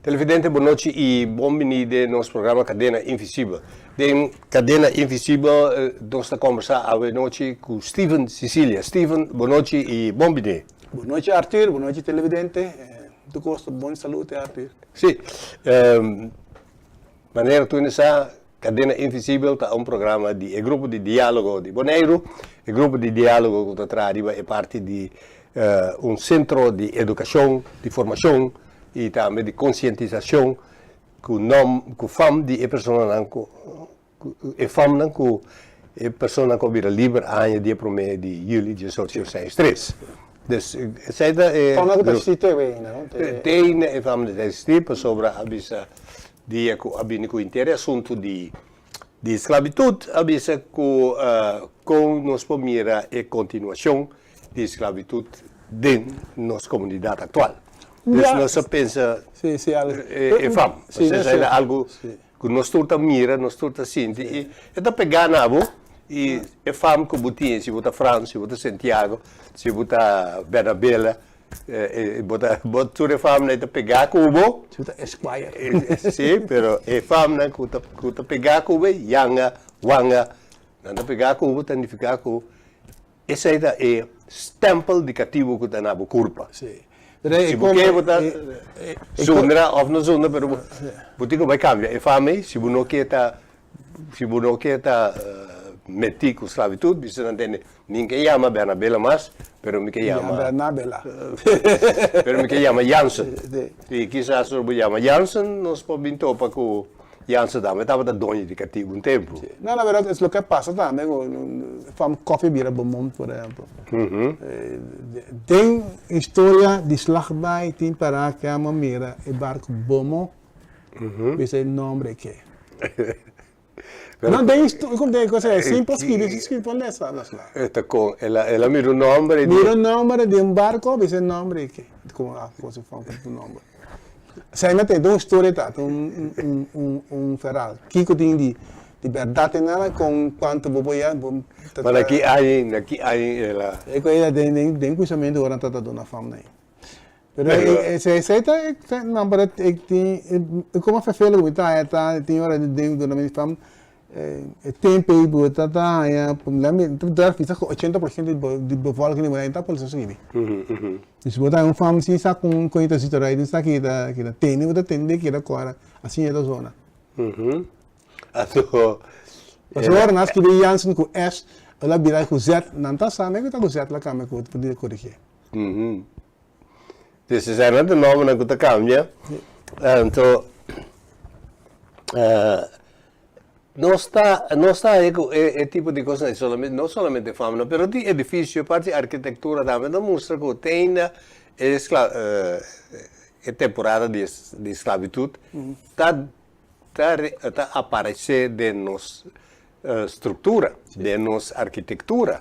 Televidente, boa noite e bem-vindo ao nosso programa Cadena Invisível. De Cadena Invisível, nós estamos conversando hoje noite com Steven Sicilia. Steven, boa noite e bem-vindo. Boa noite, Arthur. Boa noite, televidente. Tu gosta de boa saúde, Arthur? Sim. Maneira tu nessa Cadena Invisível é programa de grupo de diálogo de Bonaire. O grupo de diálogo que está é parte de centro de educação, de formação e também de conscientização que fam de pessoas que fam que pessoas que vira livre ano de 1 de julho de 1863. Dus zij Van welke tijd we não? Tem fam de tipo sobre a bisa de que interesse assunto de esclavitud, a bisa com nos pomira e continuação de esclavitud de nossa comunidade atual. Dus nós pensa é fam, seja algo que nós turta mira, nós turta sente e está pegar na e é fam que botinha, se bota França, se bota Santiago, se bota Bernabela, bota tudo fam na está pegar Cubo, se bota Esquire. Sim, pero é fam na que está pegar Cubo, Yanga, Wanga, na pegar Cubo, tanificar Cubo. Esse aí é stempel de cativo que está na curva. Se você botar zondra ou não zondra, pero botico vai cambiar. É fame, se você não quer meter com esclavitud, você não tem ninguém chama Bernabela mais, pero me chama Bernabela. Pero me chama Jansen. E quizás se você chama Jansen, nós podemos topar com Jansen também estava da dona de cativo tempo. Não, na verdade, é o que passa também. Fam coffee bira bom, por exemplo. Tem história de slagbaai, tem para que a mamira e barco bomo, esse nome que. Não tem história, como tem coisa simples que diz escrito nessa lá. Está com ela mira o nome de um barco, esse nome que. Como a coisa fala com o nome. Sai tem uma história tá, feral. Que tem de verdade nela com quanto boboia. Mas aqui aí ela. É que ela tem conhecimento agora tá dona fama aí. Mas esse tá não para tem como a fela muito tá tem hora de dona minha fama tempo e boa tá é lá me dar fica 80% de bevolking que vai entrar por isso aqui. Se botar fama se está com coisa assim aí está aqui da tem nem tem que agora assim é da zona. Agora nós que de Jansen com S ela vira com Z não tá sabe que tá com Z lá câmera que poder corrigir. Dus er zijn net de normen dat de cambia. Então, não está é tipo de coisa não somente fama, mas de edifício, parte arquitetura também não mostra que tem temporada de esclavitud tá aparecer de nossa estrutura, de nossa arquitetura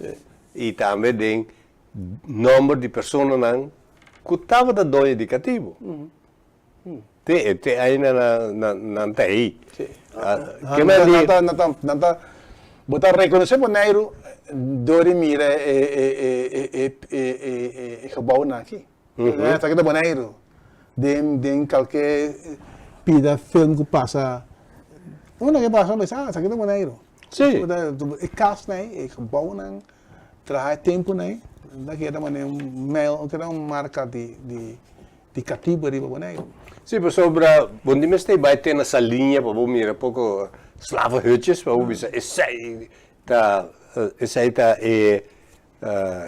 e também de número de pessoas que estava da dona indicativo. Tem ainda não tem aí. Não tá botar reconhecer Bonaire dormir gebouw aqui. Tá aqui da Bonaire. Den qualquer pida film que passa. Onde que passa mas tá aqui da Bonaire. Sim. É casa né, é gebouw né. Traz tempo né. Daqui da maneira mail, que era uma marca de cativo de Bonaire. Sim, mas sobre onde me está vai ter nessa linha para vou mirar pouco slava-hutjes, para vou ver essa é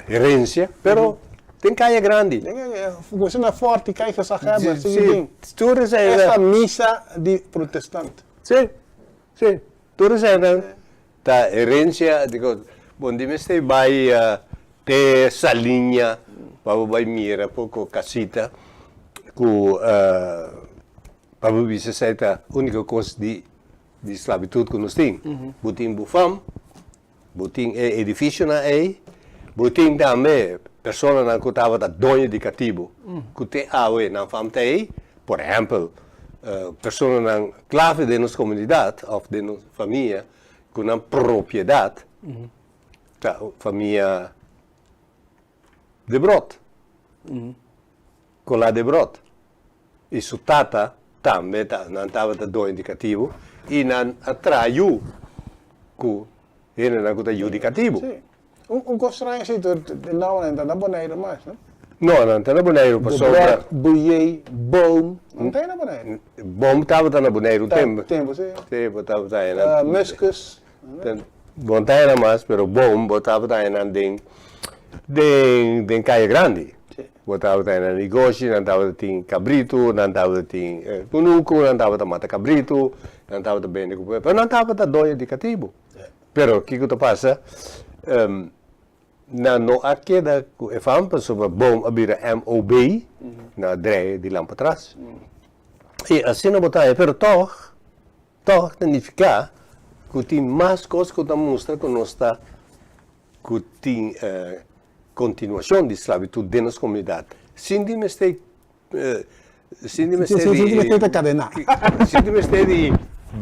herência, pero tem caia grande. Você não é forte, cai que essa raba, sim. Tudo isso é essa missa de protestante. Sim, tudo isso é da herência, digo, onde me está vai ter essa linha para vai mirar pouco casita. Para ver se é a única coisa de esclavitud que nós temos. Botim bufam, botim edifício na aí, botim também pessoas que estavam da dona de cativo, que tem awe na família, por exemplo, pessoas na clave de nossa comunidade ou de nossa família, com uma propriedade, família de brot, com lá de brot. E sua tata também não estava do indicativo e não atraiu que ele não está indicativo. Sim. Constranho assim, não está boneiro mais, né? Não está na boneiro, passou para... Bulhei, bom, não tem na boneiro. Bom estava na boneiro, tempo. Tempo, sim. Tempo estava na... Mescas. Bom estava mais, mas bom estava na den Caia Grande. Botava na negócio, não estava tem cabrito, não estava tem punuco, não estava mata cabrito, não estava bem, mas não estava do indicativo. Pero o que passa? No aquela é fama sobre bom abrir MOB na dreia de lá para trás. E assim não botar, pero toch significa que tem mais coisas que mostra que nós está que tem continuação de esclavitud dentro da comunidade. Sinto-me este cadena. Sinto-me este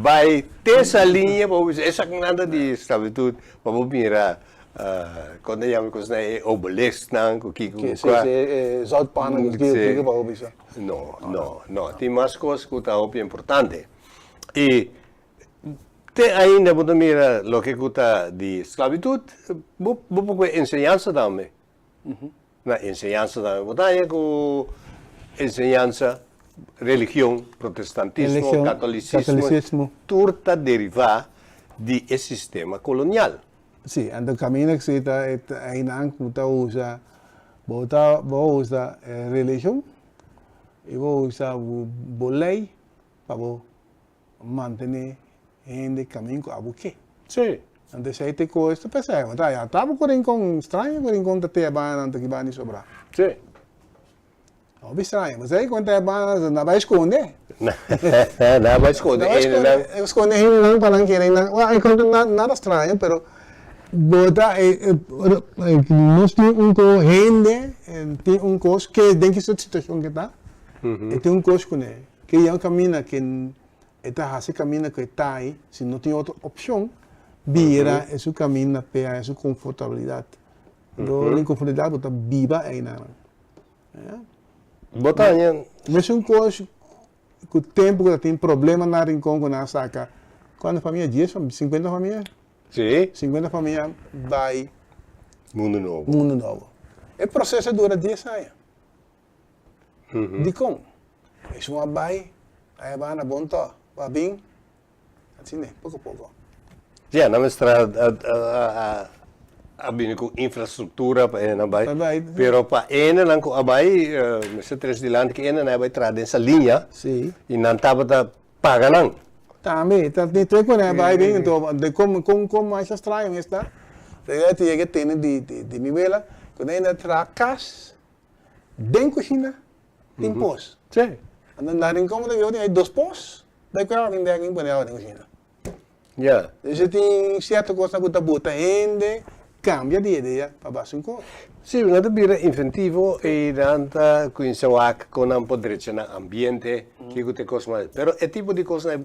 vai ter essa linha para você essa nada de esclavitud para você mirar quando eu coisa é obelisk não que zoutpannen que para você. Não, tem mais coisas que tá muito importante. E tem ainda você mira o que está de esclavitud, você ensinança também. Na ensinança também, você com ensinança religião, protestantismo, catolicismo, tudo está derivado do sistema colonial. Sim, ando caminho que se está ainda que usa religião e usa o lei para manter em caminho com a buque. Sim. Antes aí tem coisa, pensava, tá, já estava com estranho, com até bana que vai sobrar. Sim. Não estranho, mas aí quando é bana não vai esconder. Não vai esconder. Esconder não para não querer, não encontro nada estranho, pero bota nós temos gente, tem coisa que dentro dessa situação que tá, e tem coisa que é um caminho que está esse caminho que está aí, se não tem outra opção, vira esse caminho para essa confortabilidade. Então, a inconfortabilidade bota viva aí na. Botanha. Mas um coisa que o tempo que tem problema na rincão com a saca, quando a família 10, 50 famílias, Sim. 50 famílias vai Mundo novo. O processo dura 10 anos. De como? É uma vai, aí vai na bonta, vai bem, assim, né? Pouco a pouco. Já, na estrada, a com infraestrutura para ena vai, pero para ena não a vai, nesse três de land que ena não vai trazer essa linha, e não estava da paga não. Também, tem quando é vai bem, então, de como mais estranho está, daí tem que ter de mivela, quando ainda tracas, dentro da cozinha, tem pós. Sim. Andando na rincão, tem 2 pós, daí que alguém tem que pôr na cozinha. Yeah. Você tem certa coisa que você bota ainda, cambia de ideia para baixo encontro. Sim, nada vira inventivo e nada coincidir com um poder no ambiente que tem coisa mais. Pero é tipo de coisa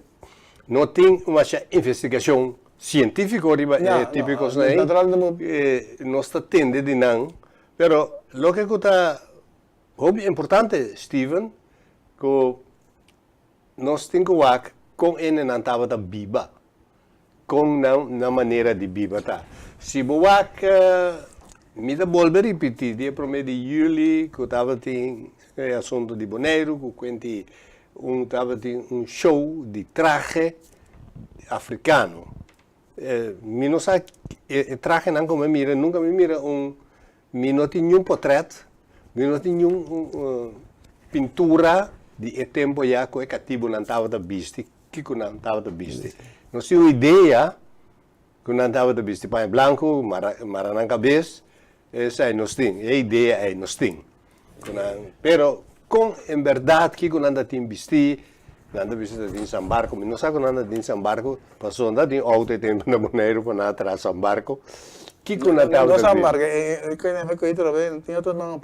não tem uma investigação científica é tipo de coisa aí. Não está tendo de não. Pero o que está muito importante, Steven, que nós temos que ver com ele não estava da viva. Com na maneira de viver, tá? Se boak, me dá volver repetir, dia 1 de julho, que eu estava tem assunto de boneiro, que eu estava tem show de traje africano. Me não sabe, traje não como mira, nunca me mira me não tinha portrait, me não tinha pintura de tempo já que o cativo não estava da vista, que não estava da vista. Não sei uma ideia que não estava de vestir pai branco, maranã cabeça, essa é nós tem, a ideia é nós tem. Pero com em verdade que quando anda tem vestir, anda vestir em São Barco, não sabe quando anda em São Barco, passou anda tem alto tempo na Bonaire para não atrás São Barco. Que quando anda não São Barco, é que eu também tinha outro nome.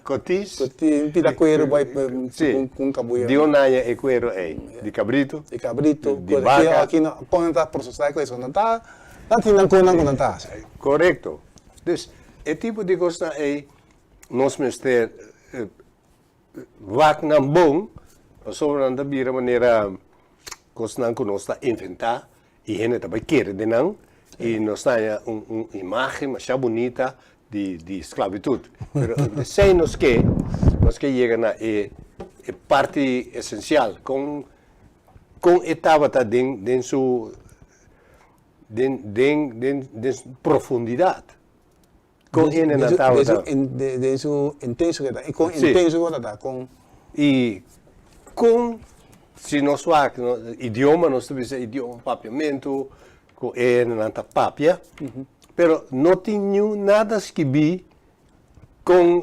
Cotis. Cotis, piracueiro vai com cabuia. De onde é cuero é? De cabrito. De cabrito. De vaca. Aqui não pode estar processado com isso, não está. Não tem não está. Correto. Então, é tipo de coisa é nós mestre vac não bom Sobre nanta bira maneira cosnan que nós está inventar e gente também quer de não e nós tem uma imagem mais bonita de esclavitud. Mas sem nós que chega na parte essencial com etapa tá dentro sua profundidade. Com ele na etapa de su intenso que tá e com intenso que tá com e com se nós faz idioma nós temos idioma papiamento com ele na papia pero não tinha nada que ver com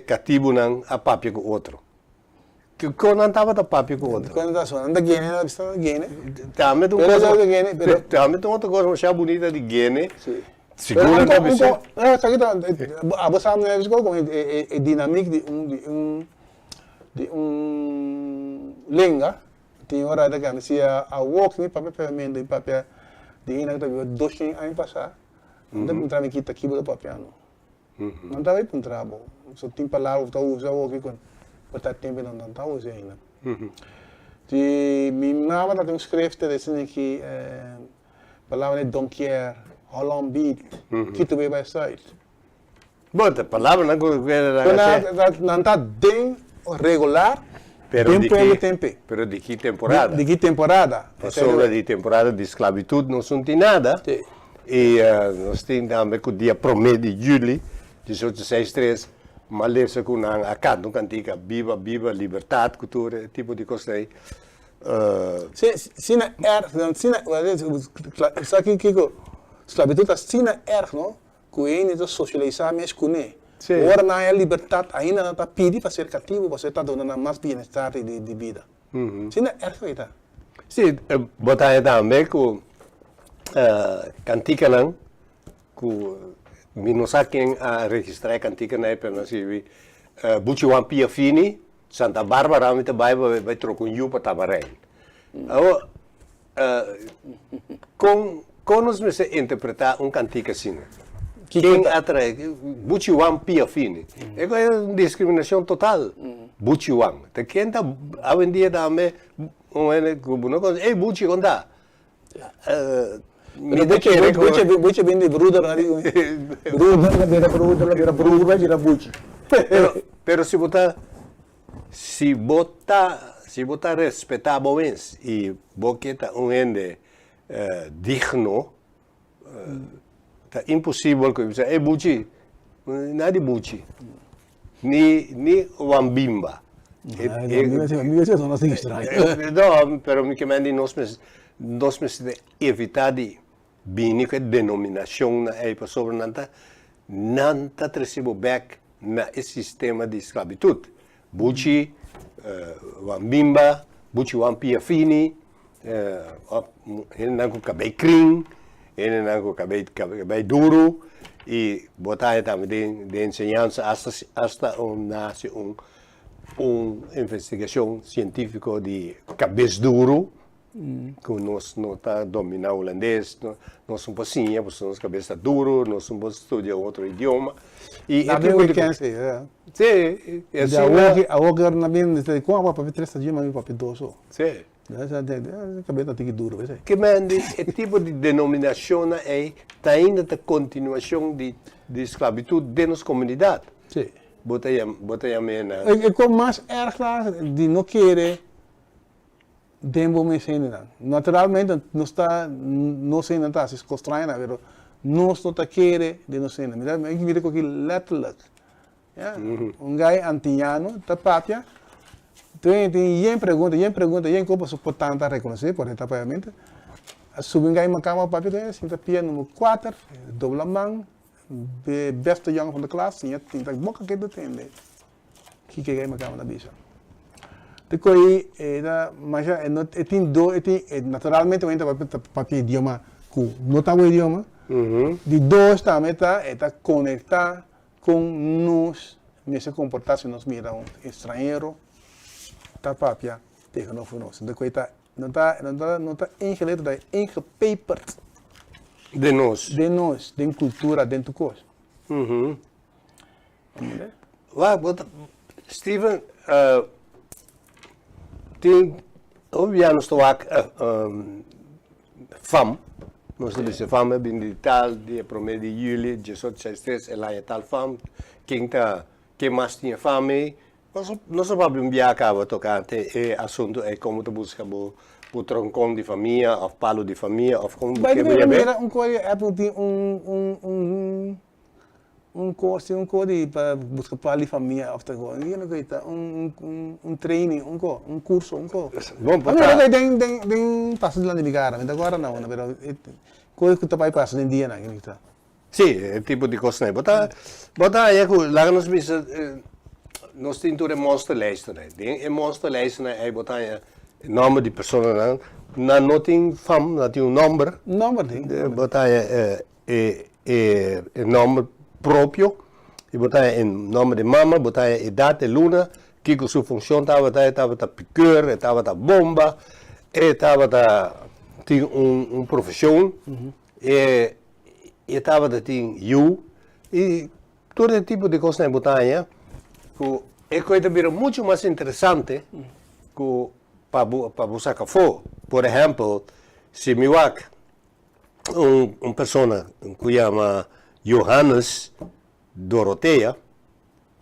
cativo não a papia com outro que quando não estava a papia com outro quando tá sonando da Guiné na vista da Guiné também tem outra coisa mais bonita de Guiné segura na visão a você não é como é dinâmica de lenga tem hora da Guiné se a walk ni papel pavimento em papel de ina que tá 2 anos passar não dá para aqui tá aqui do papel não dá para entrar bom só tem palavras tá usa walk com para tempo não tá usa ainda de minha mãe tá tem escrito desse que palavra donkier Holland Beat que tu vai sair bom a palavra não está bem regular pero tempo pero de que temporada de que temporada sobre de temporada de esclavitud não tem nada e nós temos também o dia 1 de julho 1863 malesa com a canto cantica viva liberdade cultura tipo de coisa aí sina sabe que esclavitud está sina não que ele está socializar mais com ele agora não é liberdade ainda não está pedindo para ser cativo você está dando mais bem-estar de vida sina que está sim botar também com cantica não com não quem a registrar cantica não é para nós ver Buchiwan Piafini Santa Bárbara me vai trocar para Tamarém com nós me se interpretar cantica assim quem atrai Buchiwan Piafini é uma discriminação total Buchiwan te quem tá hoje em dia também não coisa Buchi conta Buchi vem de Bruder vira Buchi pero se botar respeitar bons e boqueta ende digno tá impossível que você Buchi nada de Buchi ni Wambimba são assim estranhas não pero me que mande nós evitar de bem que denominação na época sobre nanta trecibo back na sistema de esclavitud Buchi Wambimba Buchi Wampiafini ele não cabei crin ele não cabei duro e botar também de enseñanza hasta nasce investigação científica de cabeça duro que nós não está dominando o holandês, nós somos assim, porque nossa cabeça duro, nós somos estudar outro idioma. E na bem o que é sim, é assim. A outra na bem de como a papel 3 dias, mas papel 2 só. Sim. A cabeça tem que duro, vai ser. Que mande é tipo de denominação é tá ainda a continuação de esclavitud dentro das comunidades. Sim. Botei a mena. É como mais erg de não querer tempo me sendo naturalmente não sei nada se constrói na pero nós não tá querer de não sei nada me que vira com que letterlijk gai antiano tá papia tem pergunta como se pode tentar reconhecer por etapamente subir gai uma cama papia tem assim tá pia número 4 dobla mão beste jongen van de klas e tem tá boca que detende que gai uma cama na bicha depois mas naturalmente o papel idioma que não está o idioma de dois também está conectar com nós nesse comportar se nós mira estrangeiro tá papel tegen nós depois não está ingeleerd da ingepaperd de nós de cultura dentro coisa Steven tem obviamente fam, nós temos fam bem de tal dia primeiro de julho, 1863 ela é tal fam, quem mais tinha fame, nós vamos viajar tocar é assunto é como tu busca o troncão de família, o palo de família, ou como Vai que de ver. Apple tem curso para buscar palo de família, training, um curso, Bom, Agora tem passo de lá de bicara, mas agora não, mas coisa que tu vai passar em dia, né? Sim, é tipo de coisa, né? Bota aí, lá nós vimos, nós temos uma monsterlijst, né? E monsterlijst, né? Aí botar nome de pessoa, né? Não tem fam, não tem nome. Nome tem. Botar nome próprio, e botar nome de mama, botar idade, luna, que sua função estava piqueur, estava bomba, tinha profissão, e estava tinha e todo tipo de coisa na botanha, que coisa vira muito mais interessante para buscar café. Por exemplo, se me wak pessoa que chama Johannes Dorothea,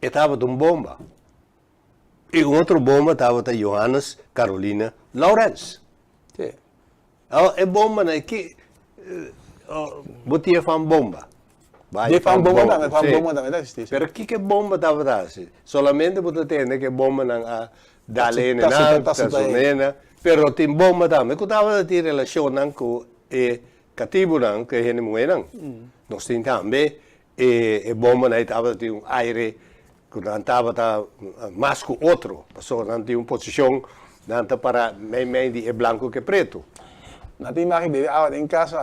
estava de bomba. E outro bomba estava de Johannes Carolina Lawrence. Sim. É bomba, né? Que botia fam bomba. De fam bomba também, dá justiça. Pero que bomba estava dando? Solamente você tem que bomba na dalene na tasonena, pero tem bomba também. Que estava de relação com e cativo não, que é não é. Nós temos também e bomba na estava de aire que não estava mais que outro, pessoa não tinha uma posição não para meio de branco que preto. Não tem mais que em casa,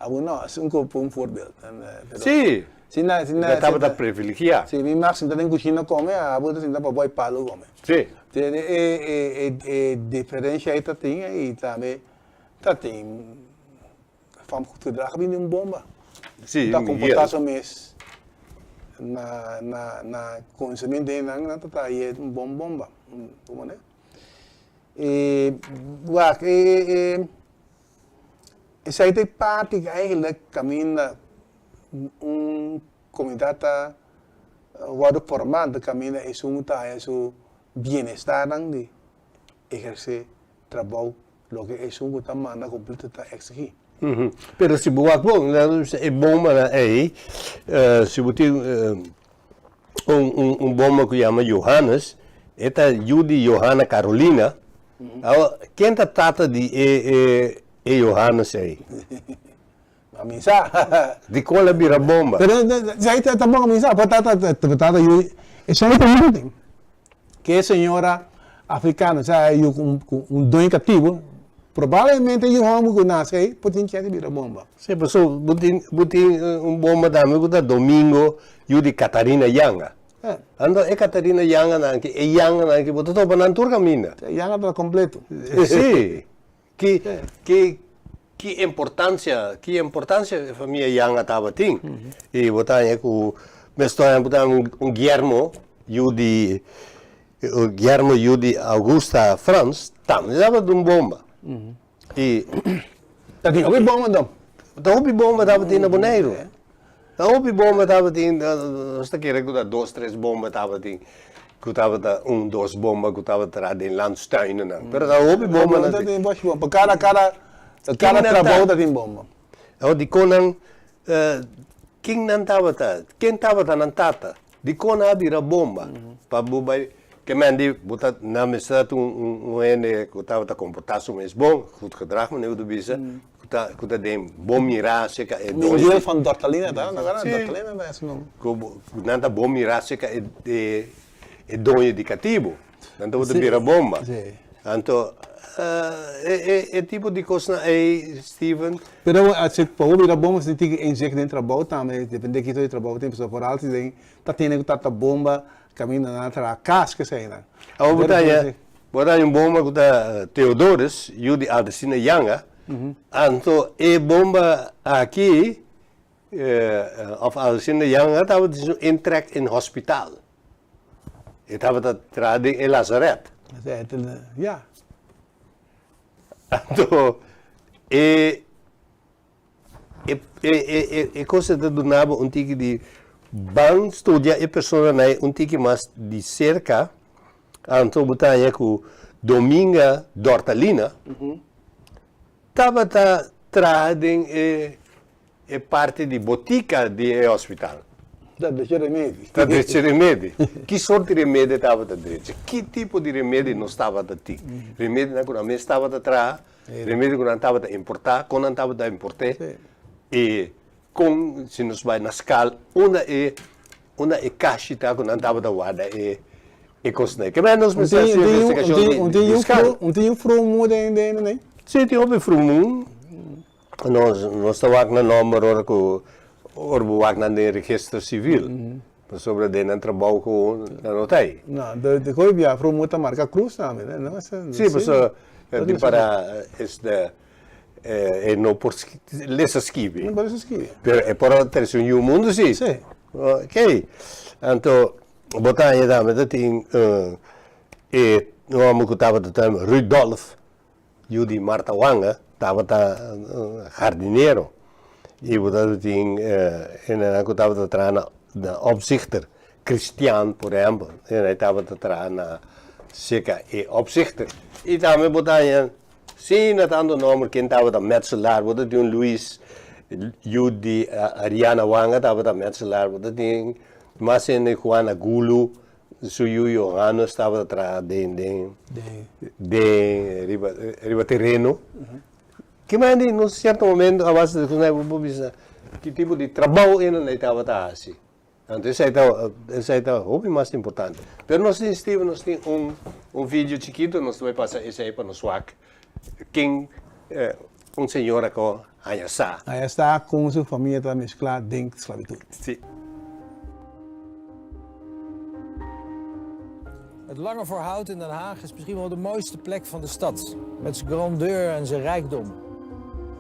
não, um voorbeeld. Sim. Estava privilegiado. Sim, minha mãe sentada em cozinha come, a outra sentada para boi palo come. Sim. E diferença aí tem e também tem fama cultural que vem bomba. Sim. Tá comportação mês na conhecimento dele não tá aí bomba, como né? Isso aí tem parte que aí caminha comunidade o formado caminha é o bem-estar de exercer trabalho, lo que é um que manda completo tá exigir. Pero se boa bom, é bomba aí, se você bomba que chama Johannes, esta Judy Johanna Carolina, quem trata de Johannes aí? A misa. De qual é a bomba? Pero já está bom a misa, patata isso aí tem que é senhora africana, já dono cativo, provavelmente o homem que nasce aí pode ter que virar bomba. Sim, pessoal, botem bomba também que domingo, Judy Catarina Yanga. Ando Catarina Yanga que Yanga que botou para não tur caminha. Yanga está completo. Sim. Que importância a família Yanga estava tem. E botar com botar Guillermo Judy Augusta Franz, também estava de bomba. E tá tem uma bomba então. Tá uma bomba estava tendo na Boneiro. Tá uma bomba estava tendo, nós está querendo que 2, 3 bombas estava tendo. Que estava 1, 2 bombas que estava atrás em landstuinen não. Pero tá uma bomba não tem bomba. Cada trabalho tem bomba. De konan quem não estava na tata, de konan abrir bomba para bubai que mandi botar na mesa ene que estava comportação mais bom, goed gedrag meneer de bisa, que tá dem bom mirar se que é dois van Dortalina tá, agora Dortalina não é esse nome. Que não tá bom mirar se que é dono indicativo, não tá botar abrir bomba. Então é tipo de coisa aí, Steven. Pero se for virar bomba, você tem que injetar dentro do trabalho também, depende do trabalho, tem pessoa por alto, tá tendo que tá bomba caminha na casca sei lá. Ao botar bomba que tá Teodorus, Judy Aldecina Yanga, então bomba aqui, of Aldecina Yanga, estava entregue em hospital. Estava atrás em Lazaret. Ja. Então, cosa da donava un tiki di ban studia e persona nai un tiki mas di cerca, anto botanya ku dominga dortalina, tava trading e parte di botica di hospital. Dat is je remedie. Dat is je remedie. Que soort de remedie estava a direita? Que tipo de remedie não estava a ti? Remedie não quando estava a trás, remedie quando estava a importar, quando estava a importar. E com se nos vai na escala, uma é caixa quando estava a guarda e coisa. Que mais nós precisamos de investigação. Tem frumo dentro, né? Sim, tem um frumo. Nós estamos na número que orbuak na registro civil. Sobre de trabalho com na notei. Não, de coi via frumo tá marca cruz também, né? Não, sim, pessoal, de para este não por lesa skibi. Não parece skibi. É para ter um mundo sim. Sim. Ok. Então, botar aí da tem não que estava do termo Rudolf Judy Marta Wanga estava jardineiro. E botar tem en que estava atrás na opzichter Christian, por exemplo, e ele estava atrás na seca e opzichter. E também botar sim, na tanto nome quem estava da Metzelar, botar tem Luis Judy Ariana Wanga estava da Metzelar, botar tem mas em Juana Gulu, Suyu Johanno estava atrás de riba terreno. Que mais em certo momento a base de que tipo de trabalho ainda estava assim. Então esse é o mais importante. Mas nós temos vídeo chiquito, nós vamos passar esse aí para nós WAC. Quem senhora que aí está. Aí está com sua família tá mesclada dentro de esclavitud. Sim. Het Lange Voorhout in Den Haag is misschien wel de mooiste plek van de stad. Met zijn grandeur en zijn rijkdom.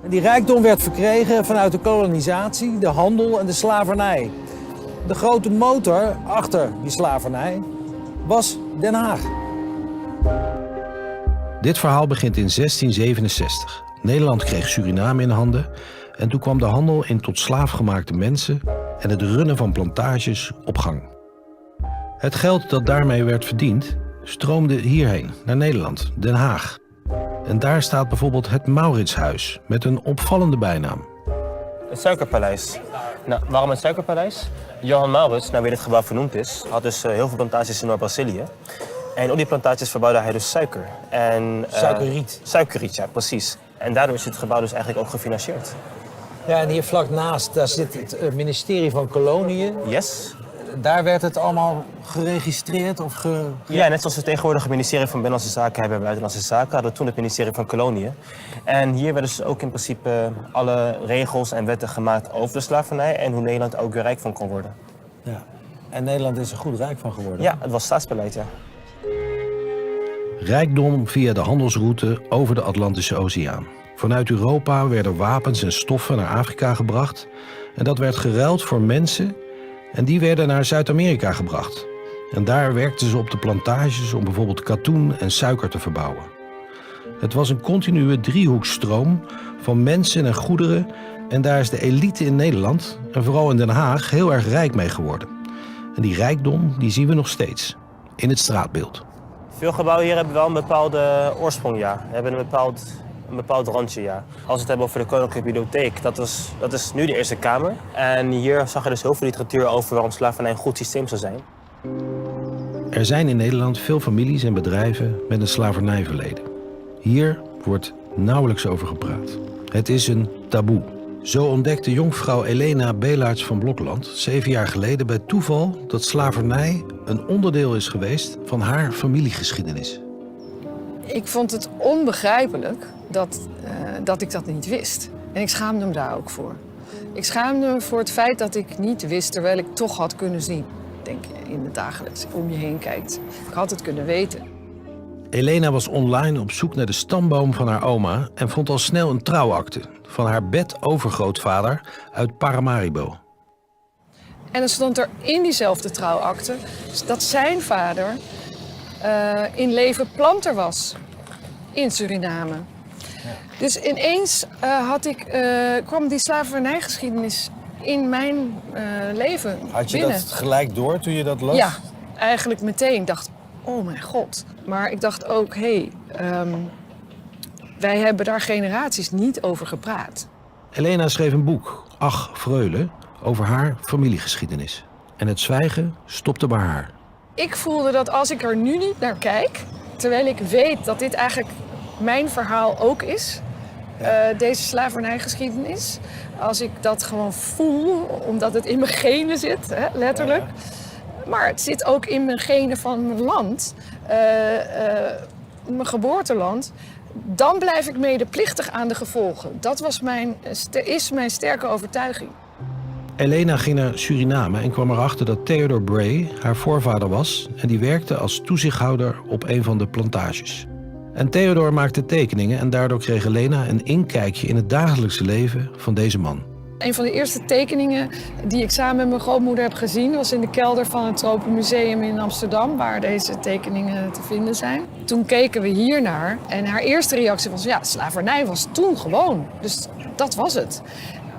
En die rijkdom werd verkregen vanuit de kolonisatie, de handel en de slavernij. De grote motor achter die slavernij was Den Haag. Dit verhaal begint in 1667. Nederland kreeg Suriname in handen en toen kwam de handel in tot slaafgemaakte mensen en het runnen van plantages op gang. Het geld dat daarmee werd verdiend stroomde hierheen, naar Nederland, Den Haag. En daar staat bijvoorbeeld het Mauritshuis met een opvallende bijnaam. Het Suikerpaleis. Nou, waarom het Suikerpaleis? Johan Maurits, naar wie dit gebouw vernoemd is, had dus heel veel plantages in Noord-Brazilië. En op die plantages verbouwde hij dus suiker. Suikerriet. Suikerriet, ja, precies. En daardoor is dit gebouw dus eigenlijk ook gefinancierd. Ja, en hier vlak naast, daar zit het ministerie van Koloniën. Yes. Daar werd het allemaal geregistreerd of Ja, net zoals we tegenwoordig het ministerie van Binnenlandse Zaken hebben en Buitenlandse Zaken, hadden we toen het ministerie van Koloniën. En hier werden dus ook in principe alle regels en wetten gemaakt over de slavernij en hoe Nederland ook weer rijk van kon worden. Ja. En Nederland is er goed rijk van geworden. Ja, het was staatsbeleid, ja. Rijkdom via de handelsroute over de Atlantische Oceaan. Vanuit Europa werden wapens en stoffen naar Afrika gebracht en dat werd geruild voor mensen. En die werden naar Zuid-Amerika gebracht. En daar werkten ze op de plantages om bijvoorbeeld katoen en suiker te verbouwen. Het was een continue driehoekstroom van mensen en goederen. En daar is de elite in Nederland, en vooral in Den Haag, heel erg rijk mee geworden. En die rijkdom die zien we nog steeds in het straatbeeld. Veel gebouwen hier hebben wel een bepaalde oorsprong, ja. We hebben een bepaald randje, ja. Als we het hebben over de Koninklijke Bibliotheek, dat is nu de Eerste Kamer. En hier zag je dus heel veel literatuur over waarom slavernij een goed systeem zou zijn. Er zijn in Nederland veel families en bedrijven met een slavernijverleden. Hier wordt nauwelijks over gepraat. Het is een taboe. Zo ontdekte jonkvrouw Elena Belaerts van Blokland 7 jaar geleden bij toeval dat slavernij een onderdeel is geweest van haar familiegeschiedenis. Ik vond het onbegrijpelijk dat ik dat niet wist. En ik schaamde me daar ook voor. Ik schaamde me voor het feit dat ik niet wist, terwijl ik toch had kunnen zien. Denk je, in het dagelijks, om je heen kijkt. Ik had het kunnen weten. Elena was online op zoek naar de stamboom van haar oma en vond al snel een trouwakte van haar bedovergrootvader uit Paramaribo. En dan stond er in diezelfde trouwakte dat zijn vader in leven planter was in Suriname. Dus ineens kwam die slavernijgeschiedenis in mijn leven Had je binnen. dat gelijk door toen je dat las? Ja, eigenlijk meteen. Ik dacht, oh mijn god. Maar ik dacht ook, wij hebben daar generaties niet over gepraat. Elena schreef een boek, Ach, Freule, over haar familiegeschiedenis. En het zwijgen stopte bij haar. Ik voelde dat als ik er nu niet naar kijk, terwijl ik weet dat dit eigenlijk mijn verhaal ook is, deze slavernijgeschiedenis, als ik dat gewoon voel, omdat het in mijn genen zit, letterlijk. Maar het zit ook in mijn genen van mijn land, mijn geboorteland. Dan blijf ik medeplichtig aan de gevolgen. Dat is mijn sterke overtuiging. Elena ging naar Suriname en kwam erachter dat Theodore Bray haar voorvader was en die werkte als toezichthouder op een van de plantages. En Theodore maakte tekeningen en daardoor kreeg Elena een inkijkje in het dagelijkse leven van deze man. Een van de eerste tekeningen die ik samen met mijn grootmoeder heb gezien was in de kelder van het Tropenmuseum in Amsterdam, waar deze tekeningen te vinden zijn. Toen keken we hiernaar en haar eerste reactie was, ja, slavernij was toen gewoon. Dus dat was het.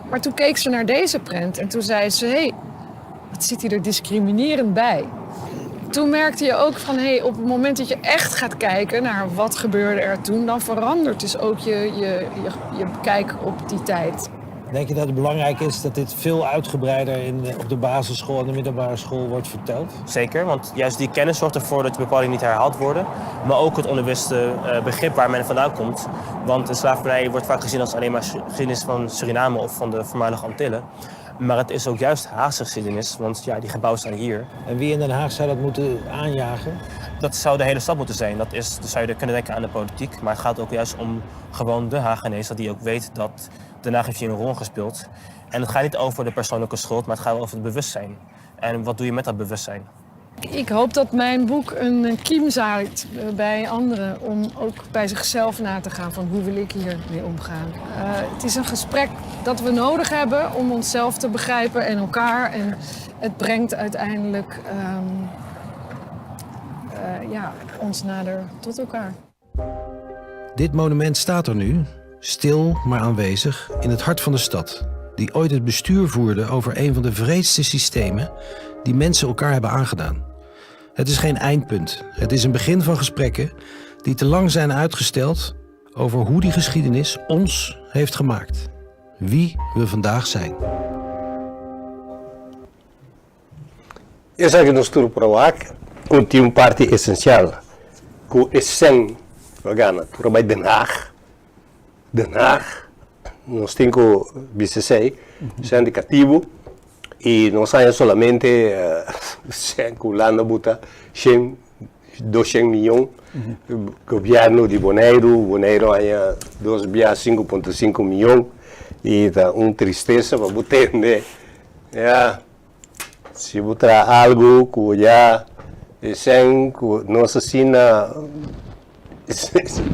Maar toen keek ze naar deze prent en toen zei ze, hé, wat zit hier er discriminerend bij? Toen merkte je ook van, op het moment dat je echt gaat kijken naar wat gebeurde er toen, dan verandert dus ook je kijk op die tijd. Denk je dat het belangrijk is dat dit veel uitgebreider op de basisschool en de middelbare school wordt verteld? Zeker, want juist die kennis zorgt ervoor dat je bepaalingen niet herhaald worden. Maar ook het onbewuste begrip waar men vandaan komt. Want de slavernij wordt vaak gezien als alleen maar geschiedenis van Suriname of van de voormalige Antillen. Maar het is ook juist Haagse geschiedenis, want ja, die gebouwen staan hier. En wie in Den Haag zou dat moeten aanjagen? Dat zou de hele stad moeten zijn. Dan zou je kunnen denken aan de politiek. Maar het gaat ook juist om gewoon de Hagenees, dat die ook weet dat Den Haag heeft hier een rol gespeeld. En het gaat niet over de persoonlijke schuld, maar het gaat over het bewustzijn. En wat doe je met dat bewustzijn? Ik hoop dat mijn boek een kiem zaait bij anderen om ook bij zichzelf na te gaan van hoe wil ik hiermee omgaan. Het is een gesprek dat we nodig hebben om onszelf te begrijpen en elkaar. En het brengt uiteindelijk ons nader tot elkaar. Dit monument staat er nu, stil maar aanwezig, in het hart van de stad. Die ooit het bestuur voerde over een van de wreedste systemen die mensen elkaar hebben aangedaan. Het is geen eindpunt. Het is een begin van gesprekken die te lang zijn uitgesteld over hoe die geschiedenis ons heeft gemaakt. Wie we vandaag zijn. Essa que nos turproak continua parte essencial. Que is zijn vagana. Bij Den Haag. Den Haag. Nós temos BCC, indicativo. E não saem solamente circulando buta 200 milhões. Governo de Bonaire há 5,5 milhões. E tá tristeza para botar, né? Se botar algo que já sem nossa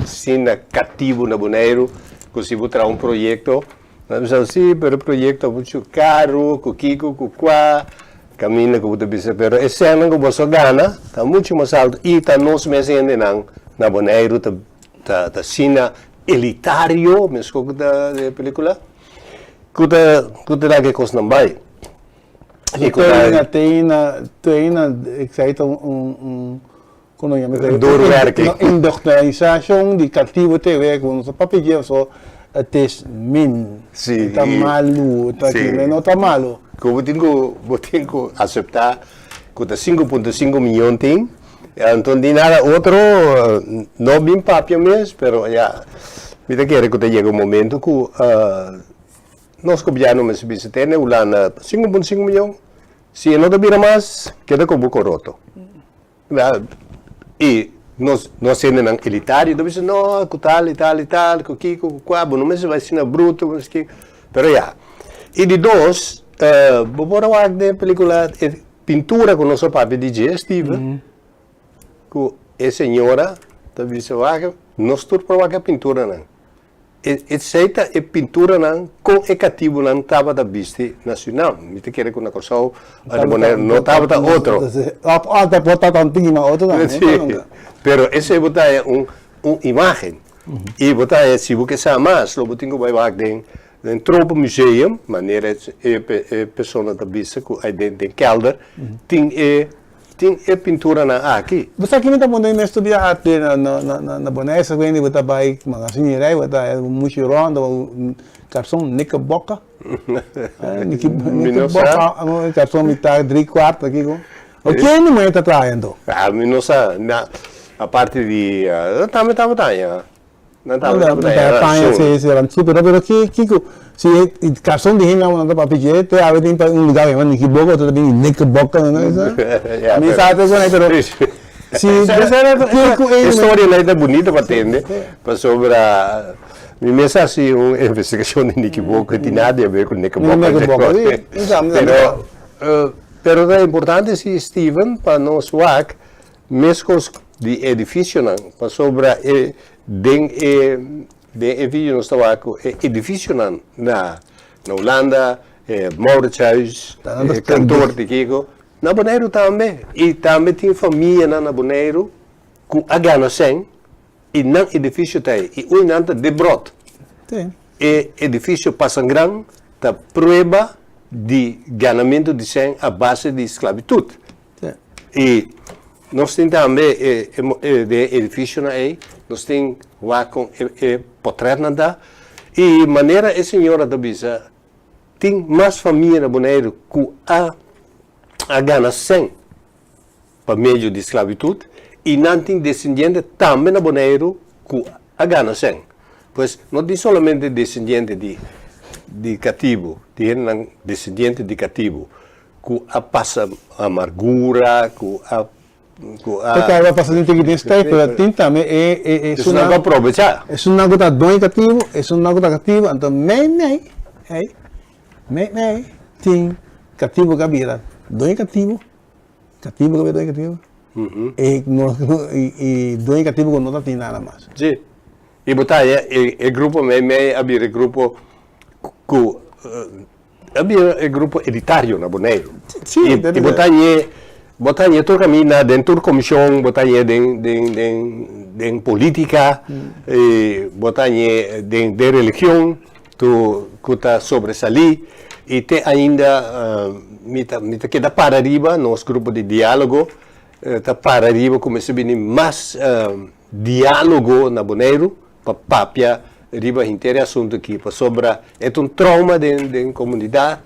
sina cativo na Bonaire, que se botar projeto. Mas assim, pero o projeto é muito caro, com Kiko, com Quá, caminho com o Bisa, pero esse ano que você ganha, está muito mais alto e está nós mesmos ainda na Bonaire, está cena elitário, me escuta da película, que está que costa não vai. Ik zei het doorwerking. Indoctrinatie die cativo te werken, onze papetje of zo. Het is min. Sim. Está malo, não está malo. Eu tenho que aceitar que 5,5 milhões tem. Então, de nada outro, não bem papel mesmo, pero já. Me quero que chegue um momento que nós governo mas se tem o lá 5,5 milhões. Se não te mais, queda com o buco roto. E nós sendo elitário, nós dizemos, não, que tal, que Kiko, que Quabo, não vai ser bruto, mas que... Pero já. E de dois, vou pôr a película, pintura com nosso papi DJ, Steve, que é senhora, tá vendo, nós turprovar a pintura, não. Aceita a pintura, não, com o cativo, não estava da vista nacional. Me te quer que uma coisa, não estava da outro. Até botar tantinho na outra, não. Pero ese botaya un imagen. E botaya se você sabe mais, lo botinho vai lá den tropenmuseum, maneira pessoa da bisa que aí den kelder, tem pintura na aqui. Você aqui me tá mandando estudar arte na Bonessa, quando você vai magazine rai, você é mushirão, cartão Knickerbocker. Knickerbocker, cartão metade 3/4 aqui com. O que é não está traindo? Ah, não sabe, a parte de também tá botando. Não tá botando. Se era super, pero Kiko, se cartão de rima não tá para pedir, tem a ver tem um lugar mesmo Knickerbocker, tu também Knickerbocker, não é isso? Me sabe isso aí, pero se história lá é bonita para entender, para sobre a minha mensagem uma investigação de Knickerbocker, tem nada a ver com Knickerbocker. Pero é importante se Steven para nós WAC, mesmo de edifício não, para sobre de vídeo nós estava com edifício não na Holanda, Mauritshuis, cantor de Kiko, na Bonaire também e também tem família na Bonaire com a gana sem e não edifício tem e o nanta de brot. E edifício Passangrão tá prova de ganamento de sem a base de esclavitud. E nós temos também de edifício aí, nós temos lá com portrait nada e maneira a senhora da bisa tem mais família na Bonaire que a gana sem para meio de esclavitud e não tem descendente também na Bonaire que a gana sem. Pois não tem somente descendente de cativo, tem descendente de cativo, que a passa amargura, que a porque vai passar dentro de desse tempo, tem também isso não vai aproveitar. É uma coisa dois cativo, é uma coisa cativo, então nem tem cativo que vira dois cativo que vira dois cativo, e dois cativo que não tem nada mais. Sim. E botar o grupo havia o grupo que havia o grupo editário na Bonaire. Sim, e botar todo caminho dentro da comissão, botar dentro política, botar de religião, que está sobressalir e tem ainda me queda para arriba nosso grupo de diálogo, está para arriba começa a vir mais diálogo na Bonaire para papia riba inteiro assunto aqui para sobre é trauma da comunidade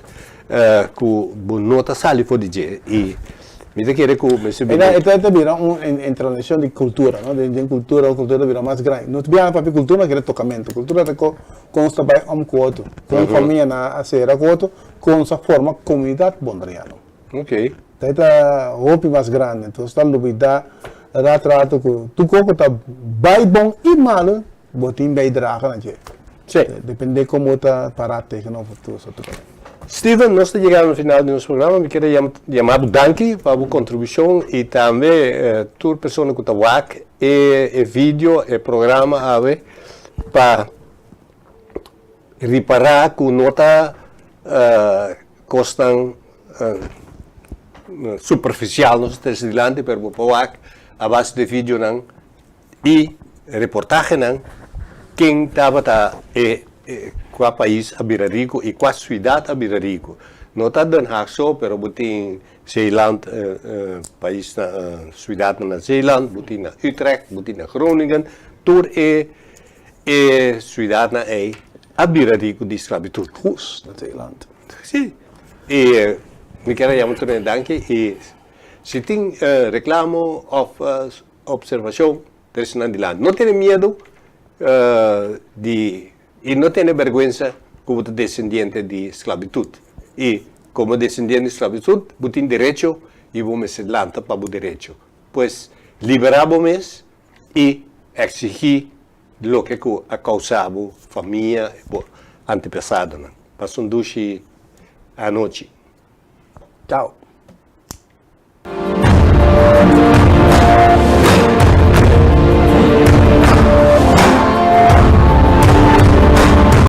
que não está sali for dizer e me querer que me se então vira transição de cultura, não de cultura vira mais grande não vira para cultura que é tocamento cultura é consta by coto com família na serra coto com essa forma comunidade bondriano ok tá roupa mais grande então está lubida dá trato que tu coco tá bem bom e malo botin bem draga na je depende como tá parate que não futuro só tu Steven, nós estamos chegando no final do nosso programa. Me queria chamar danke para a sua contribuição e também toda pessoa que está aqui e vídeo e programa para reparar que nota costam superficial nos Estados Unidos, para o a base de vídeo não e reportagem não quem estava qual país a rico e qual cidade a rico. Não está dando só, mas botem Zeeland, país na cidade na Zeeland, botem na Utrecht, botem na Groningen, tudo cidade na a rico de esclavitud. Justo na Zeeland. Sim. E me quero chamar também danke e se tem reclamo ou observação desse land, não tenha medo e não tenha vergonha como descendente de esclavitud. E como descendente de esclavitud, você tem direito e vamos se lançar para o direito. Pois liberamos e exigir o que a causava família antepassada. Passam duas à noite. Tchau.